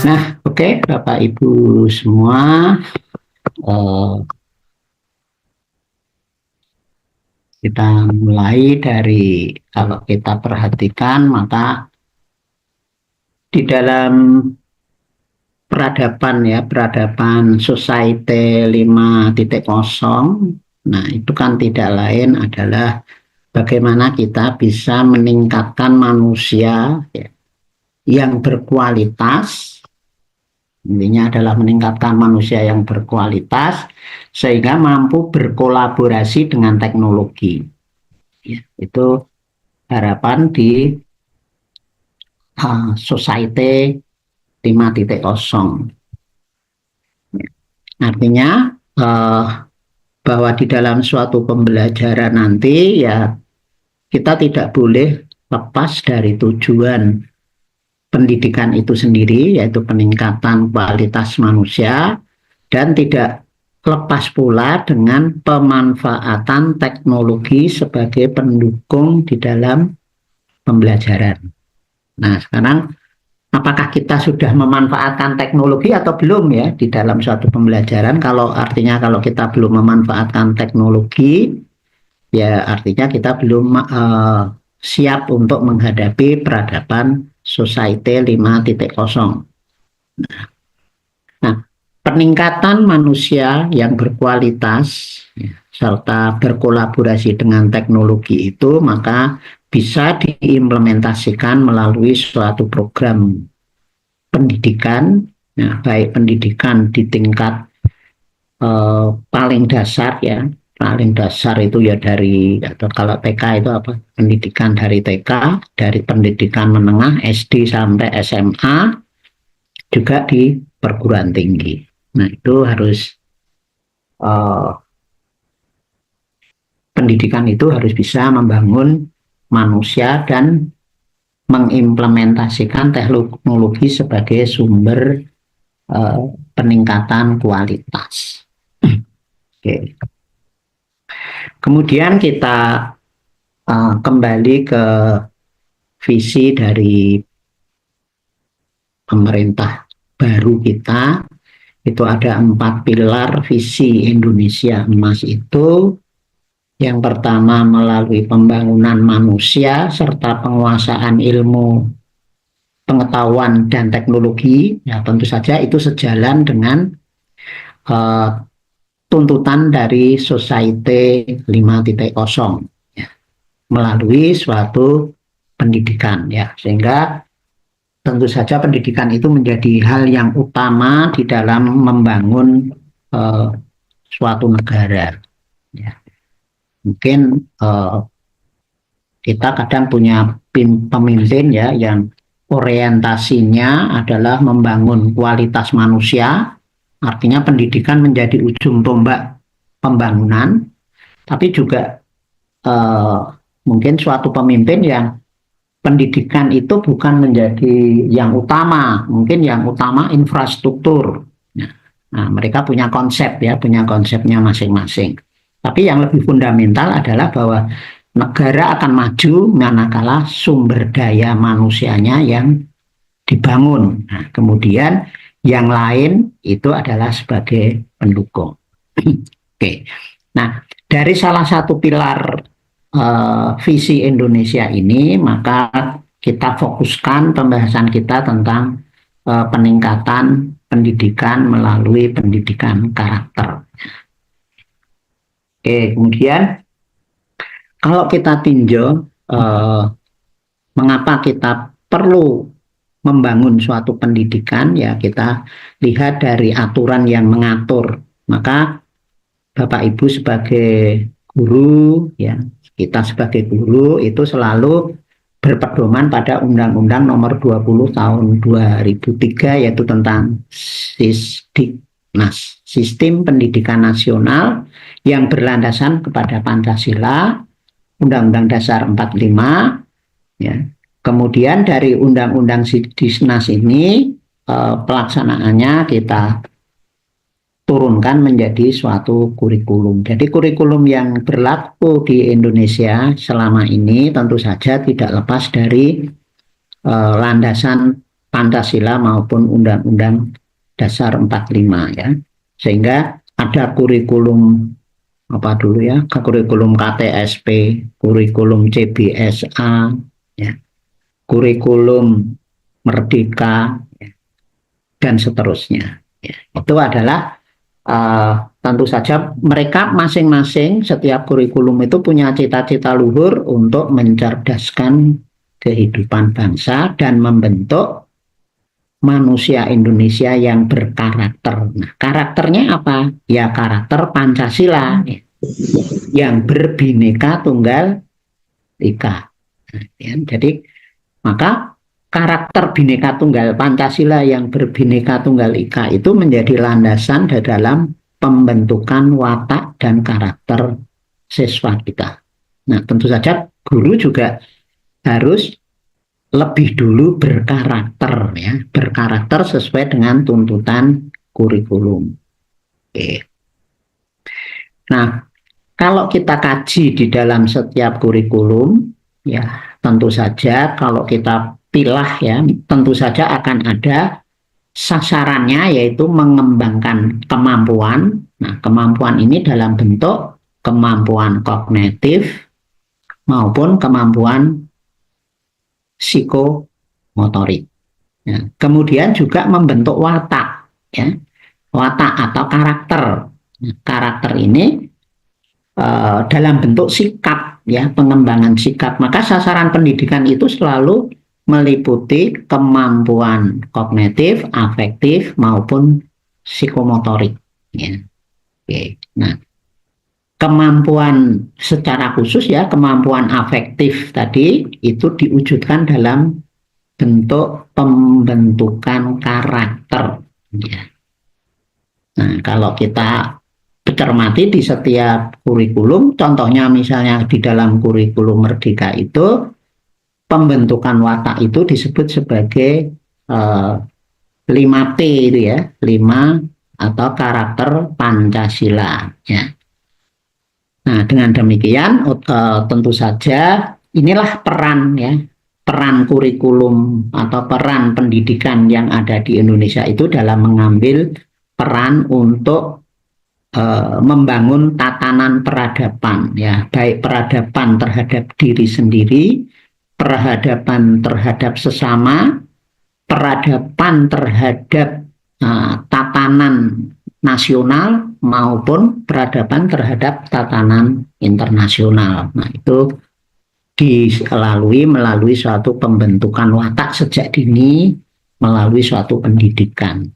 Nah, oke, Bapak Ibu semua, eh, kita mulai dari kalau kita perhatikan maka di dalam peradaban Society 5.0, nah itu kan tidak lain adalah bagaimana kita bisa meningkatkan manusia ya, yang berkualitas. Intinya adalah meningkatkan manusia yang berkualitas sehingga mampu berkolaborasi dengan teknologi. Ya, itu harapan di Society 5.0. Artinya bahwa di dalam suatu pembelajaran nanti ya kita tidak boleh lepas dari tujuan pendidikan itu sendiri, yaitu peningkatan kualitas manusia, dan tidak lepas pula dengan pemanfaatan teknologi sebagai pendukung di dalam pembelajaran. Nah, sekarang apakah kita sudah memanfaatkan teknologi atau belum ya di dalam suatu pembelajaran? Kalau kita belum memanfaatkan teknologi, ya artinya kita belum siap untuk menghadapi peradaban Society 5.0. Nah, peningkatan manusia yang berkualitas ya, serta berkolaborasi dengan teknologi itu maka bisa diimplementasikan melalui suatu program pendidikan, ya, baik pendidikan di tingkat paling dasar ya, paling dasar itu ya dari, atau kalau TK itu apa, pendidikan dari TK, dari pendidikan menengah SD sampai SMA, juga di perguruan tinggi. Nah itu harus pendidikan itu harus bisa membangun manusia dan mengimplementasikan teknologi sebagai sumber peningkatan kualitas. Oke. Kemudian kita kembali ke visi dari pemerintah baru kita. Itu ada 4 pilar visi Indonesia Emas itu. Yang pertama melalui pembangunan manusia serta penguasaan ilmu, pengetahuan dan teknologi. Ya tentu saja itu sejalan dengan tuntutan dari Society 5.0 ya, melalui suatu pendidikan ya, sehingga tentu saja pendidikan itu menjadi hal yang utama di dalam membangun suatu negara ya. Mungkin kita kadang punya pemimpin ya yang orientasinya adalah membangun kualitas manusia, artinya pendidikan menjadi ujung tombak pembangunan, tapi juga mungkin suatu pemimpin yang pendidikan itu bukan menjadi yang utama, mungkin yang utama infrastruktur. Nah, mereka punya konsep ya, punya konsepnya masing-masing. Tapi yang lebih fundamental adalah bahwa negara akan maju manakala sumber daya manusianya yang dibangun. Nah, kemudian yang lain itu adalah sebagai pendukung. Oke. Nah, dari salah satu pilar visi Indonesia ini, maka kita fokuskan pembahasan kita tentang peningkatan pendidikan melalui pendidikan karakter. Oke, kemudian kalau kita tinjau mengapa kita perlu membangun suatu pendidikan, ya kita lihat dari aturan yang mengatur. Maka Bapak Ibu sebagai guru, ya kita sebagai guru itu selalu berpedoman pada Undang-Undang Nomor 20 Tahun 2003, yaitu tentang SISDIKNAS, Sistem Pendidikan Nasional yang berlandasan kepada Pancasila, Undang-Undang Dasar 45, ya. Kemudian dari Undang-Undang SISDIKNAS ini pelaksanaannya kita turunkan menjadi suatu kurikulum. Jadi kurikulum yang berlaku di Indonesia selama ini tentu saja tidak lepas dari landasan Pancasila maupun Undang-Undang Dasar 45 ya. Sehingga ada kurikulum apa dulu ya, kurikulum KTSP, kurikulum CBSA, ya, kurikulum Merdeka, ya, dan seterusnya. Ya, itu adalah tentu saja mereka masing-masing setiap kurikulum itu punya cita-cita luhur untuk mencerdaskan kehidupan bangsa dan membentuk manusia Indonesia yang berkarakter. Nah, karakternya apa? Ya karakter Pancasila yang berbineka tunggal ika. Nah, ya, jadi maka karakter Bhinneka Tunggal Pancasila yang berbineka tunggal ika itu menjadi landasan di dalam pembentukan watak dan karakter siswa kita. Nah, tentu saja guru juga harus lebih dulu berkarakter ya, berkarakter sesuai dengan tuntutan kurikulum. Oke. Nah, kalau kita kaji di dalam setiap kurikulum, ya tentu saja kalau kita pilah ya, tentu saja akan ada sasarannya yaitu mengembangkan kemampuan. Nah, kemampuan ini dalam bentuk kemampuan kognitif maupun kemampuan psikomotorik. Ya, kemudian juga membentuk watak, ya, watak atau karakter. Nah, karakter ini dalam bentuk sikap, ya, pengembangan sikap. Maka sasaran pendidikan itu selalu meliputi kemampuan kognitif, afektif maupun psikomotorik. Ya. Oke. Nah, kemampuan secara khusus ya, kemampuan afektif tadi itu diwujudkan dalam bentuk pembentukan karakter. Ya. Nah, kalau kita cermati di setiap kurikulum, contohnya misalnya di dalam kurikulum Merdeka itu, pembentukan watak itu disebut sebagai 5P itu ya, 5 atau karakter Pancasila. Ya. Nah, dengan demikian tentu saja inilah peran ya, peran kurikulum atau peran pendidikan yang ada di Indonesia itu dalam mengambil peran untuk membangun tatanan peradaban ya, baik peradaban terhadap diri sendiri, peradaban terhadap sesama, peradaban terhadap tatanan nasional maupun peradaban terhadap tatanan internasional. Nah, itu melalui suatu pembentukan watak sejak dini melalui suatu pendidikan.